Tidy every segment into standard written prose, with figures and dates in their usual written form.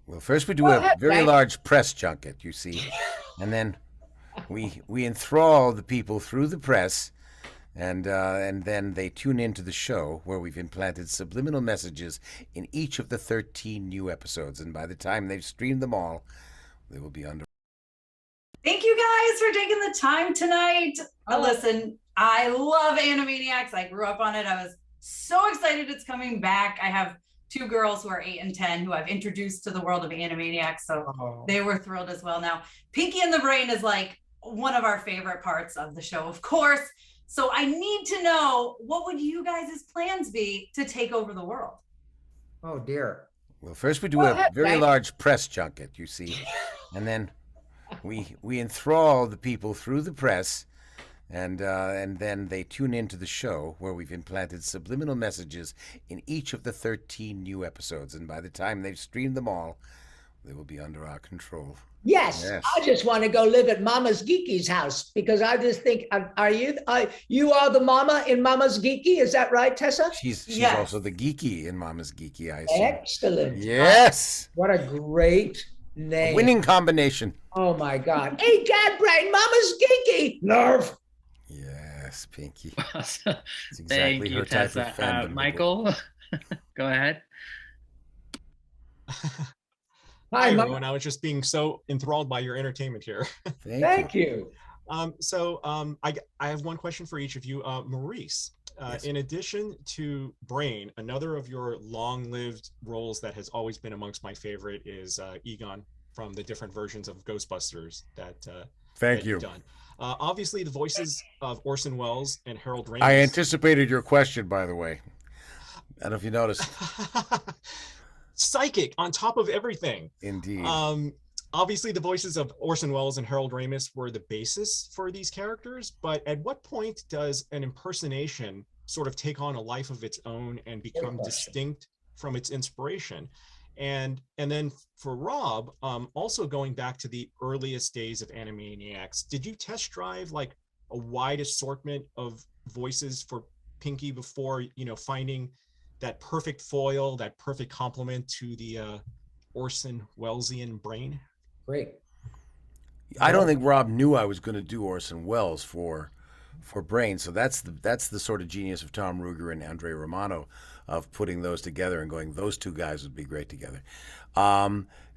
Well, first we do Go a ahead, very Frank. large press junket, you see, and then we enthrall the people through the press, and then they tune into the show where we've implanted subliminal messages in each of the 13 new episodes, and by the time they've streamed them all, they will be under. Thank you guys for taking the time tonight. Listen, I love Animaniacs. I grew up on it. I was so excited it's coming back. I have two girls who are 8 and 10 who I've introduced to the world of Animaniacs, so they were thrilled as well. Now, Pinky and the Brain is like one of our favorite parts of the show, of course. So I need to know, what would you guys' plans be to take over the world? Oh dear. Well, first we do Go a ahead, very Frank. large press junket, you see, and then we enthrall the people through the press, and then they tune into the show where we've implanted subliminal messages in each of the 13 new episodes, and by the time they've streamed them all, they will be under our control. Yes, Yes. I just want to go live at Mama's Geeky's house because I just think, are you are the mama in Mama's Geeky? Is that right, Tessa? She's Yes. also the geeky in Mama's Geeky, I assume. Excellent. Yes, What a great name. winning combination. Oh my God. Hey, Dad Brain, Mama's Geeky. Nerve. Yes, Pinky. It's Thank exactly you, her type Tessa. of fandom. Michael, go ahead. Hi, Hi, Mama. everyone. I was just being so enthralled by your entertainment here. Thank you. I have one question for each of you. Maurice, Yes. in addition to Brain, another of your long-lived roles that has always been amongst my favorite is Egon from the different versions of Ghostbusters that Thank that you. you've done. Obviously, the voices of Orson Welles and Harold Ramis. I anticipated your question, by the way. I don't know if you noticed. Psychic on top of everything. Indeed. Obviously, the voices of Orson Welles and Harold Ramis were the basis for these characters, but at what point does an impersonation sort of take on a life of its own and become distinct from its inspiration? And then for Rob, also going back to the earliest days of Animaniacs, did you test drive like a wide assortment of voices for Pinky before, finding that perfect foil, that perfect complement to the Orson Wellesian brain? Great. I don't think Rob knew I was going to do Orson Welles for Brain, so that's the sort of genius of Tom Ruger and Andre Romano of putting those together and going, those two guys would be great together.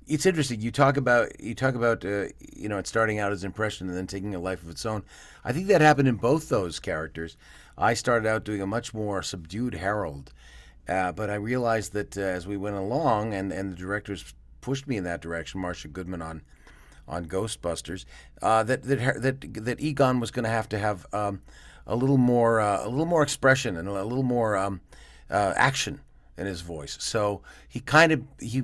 It's interesting. You talk about it starting out as impression and then taking a life of its own. I think that happened in both those characters. I started out doing a much more subdued Harold, but I realized that as we went along, and the directors pushed me in that direction, Marcia Goodman on Ghostbusters, that Egon was going to have a little more expression and a little more action in his voice. So he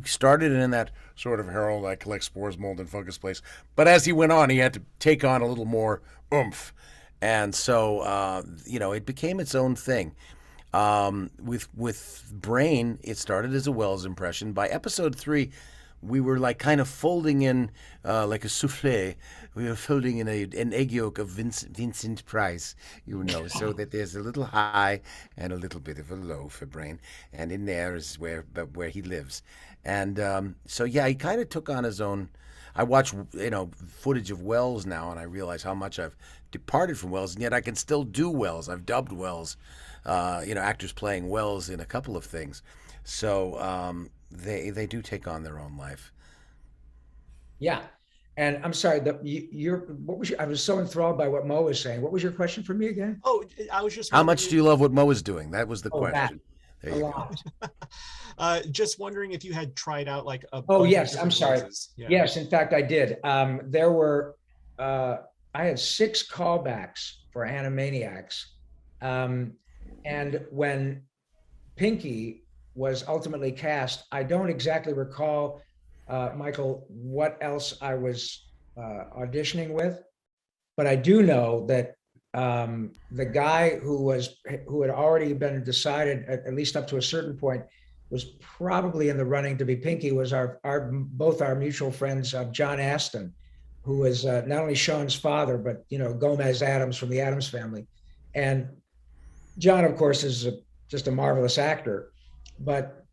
started in that sort of Harold, I collect spores, mold, and fungus place, but as he went on, he had to take on a little more oomph, and so it became its own thing. With Brain, it started as a Wells impression. By episode 3, we were like kind of folding in like a souffle. We were folding in an egg yolk of Vincent Price, so that there's a little high and a little bit of a low for Brain, and in there is where he lives. And so yeah, he kind of took on his own. I watch footage of Wells now, and I realize how much I've departed from Wells, and yet I can still do Wells. I've dubbed Wells, actors playing Wells in a couple of things. So they do take on their own life. Yeah. And I'm sorry, I was so enthralled by what Mo was saying. What was your question for me again? Oh, I was just How much do you love what Mo is doing? That was the Oh, that. question. There A you lot. just wondering if you had tried out like a Oh, bunch of yes. I'm different sorry. voices. Yeah. Yes, in fact, I did. There were, I had 6 callbacks for Animaniacs. And when Pinky was ultimately cast, I don't exactly recall, Michael, what else I was auditioning with, but I do know that the guy who had already been decided, at least up to a certain point, was probably in the running to be Pinky, was both our mutual friends, John Aston, who was not only Sean's father, but Gomez Addams from the Addams Family. And John, of course, is just a marvelous actor, but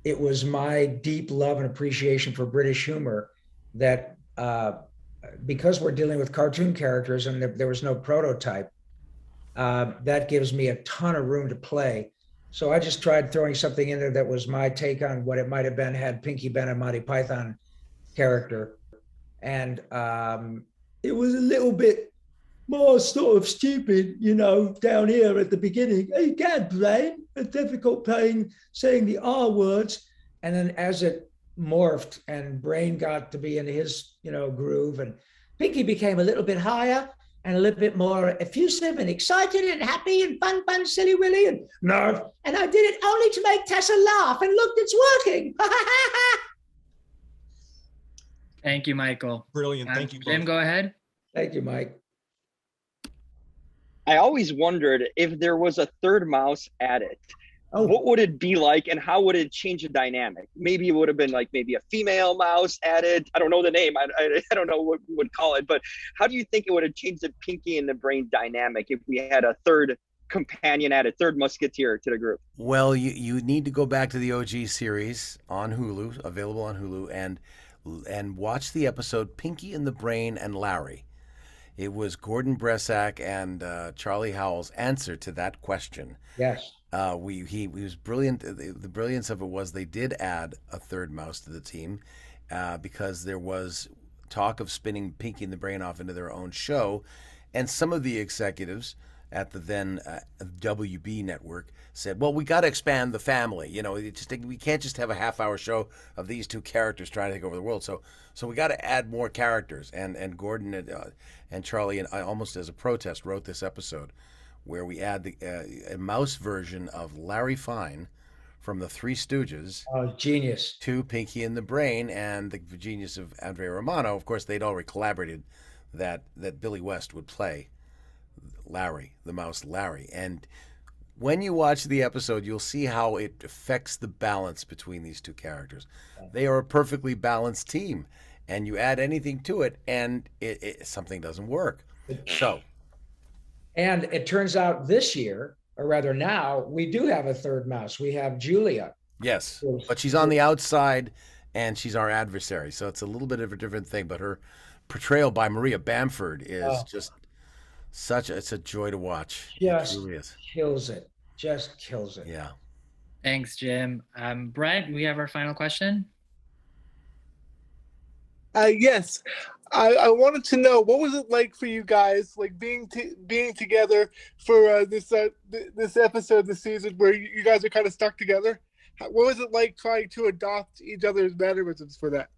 it was my deep love and appreciation for British humor that because we're dealing with cartoon characters and there was no prototype, that gives me a ton of room to play. So I just tried throwing something in there that was my take on what it might have been had Pinky been a Monty Python character. And it was a little bit more sort of stupid, down here at the beginning. Hey, God, Brain, a difficult pain saying the R words. And then as it morphed and Brain got to be in his, groove, and Pinky became a little bit higher and a little bit more effusive and excited and happy and fun, silly willy and nerve. And I did it only to make Tessa laugh, and look, it's working. Thank you, Michael. Brilliant. Thank you. Jim, both. go ahead. Thank you, Mike. I always wondered if there was a third mouse added, what would it be like and how would it change the dynamic? Maybe it would have been like maybe a female mouse added. I don't know the name. I don't know what we would call it, but how do you think it would have changed the Pinky and the Brain dynamic if we had a third companion added, third musketeer to the group? Well, you need to go back to the OG series on Hulu, available on Hulu, and watch the episode Pinky and the Brain and Larry. It was Gordon Bresack and Charlie Howell's answer to that question. Yes. He was brilliant. The brilliance of it was they did add a third mouse to the team because there was talk of spinning Pinky and the Brain off into their own show, and some of the executives at the then WB network said, "Well, we got to expand the family. We can't just have a half-hour show of these two characters trying to take over the world. So we got to add more characters." And Gordon and Charlie, and I, almost as a protest, wrote this episode where we add a mouse version of Larry Fine from the Three Stooges. Oh, genius. To Pinky and the Brain, and the genius of Andrea Romano. Of course, they'd already collaborated that Billy West would play Larry, the mouse Larry. And when you watch the episode, you'll see how it affects the balance between these two characters. They are a perfectly balanced team, and you add anything to it, and something doesn't work. So, and it turns out this year, or rather now, we do have a third mouse. We have Julia. yes, but she's on the outside, and she's our adversary. So it's a little bit of a different thing. But her portrayal by Maria Bamford is just it's a joy to watch. Just it really is. kills it. Just kills it. Yeah. Thanks, Jim. Brett, we have our final question. Yes, I wanted to know, what was it like for you guys, like being together for this episode this season where you guys are kind of stuck together? What was it like trying to adopt each other's mannerisms for that?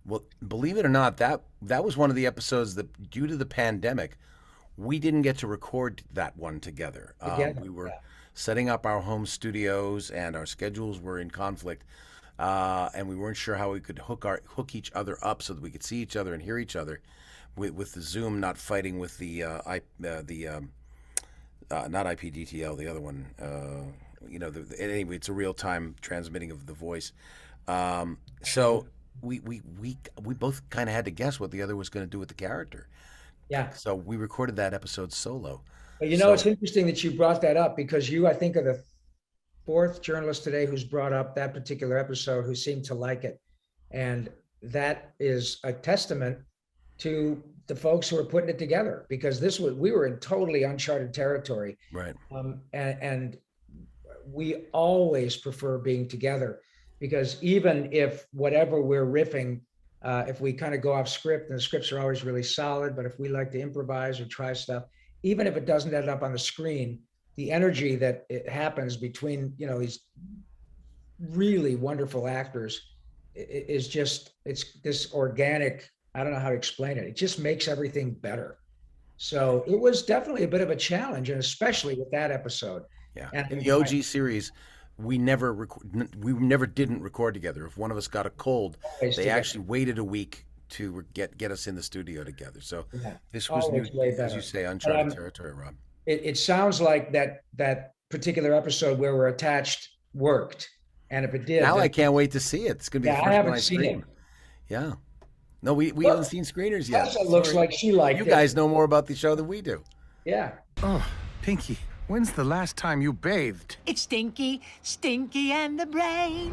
Well, believe it or not, that was one of the episodes that, due to the pandemic, we didn't get to record that one together. We were setting up our home studios, and our schedules were in conflict, and we weren't sure how we could hook each other up so that we could see each other and hear each other, with the Zoom not fighting with the not IPDTL, the other one. Anyway, it's a real time transmitting of the voice. So we both kind of had to guess what the other was going to do with the character. Yeah. So we recorded that episode solo. But it's interesting that you brought that up, because you, I think, are the fourth journalist today who's brought up that particular episode who seemed to like it. And that is a testament to the folks who are putting it together, because we were in totally uncharted territory. Right. And we always prefer being together, because even if whatever we're riffing, if we kind of go off script, and the scripts are always really solid, but if we like to improvise or try stuff, even if it doesn't end up on the screen, the energy that it happens between, these really wonderful actors is just, it's this organic, I don't know how to explain it. It just makes everything better. So it was definitely a bit of a challenge, and especially with that episode. Yeah. And in the OG series, we never didn't record together. If one of us got a cold, they actually waited a week to get us in the studio together. So this was new, as you say, uncharted territory, Rob. It sounds like that particular episode where we're attached worked, and if it did, now I can't wait to see it. It's gonna be the first I haven't one I seen screen. it. Yeah. No, we haven't seen screeners yet. It looks like she liked you it. guys know more about the show than we do. Yeah. Oh, Pinky, When's the last time you bathed? It's Stinky, Stinky and the Brain.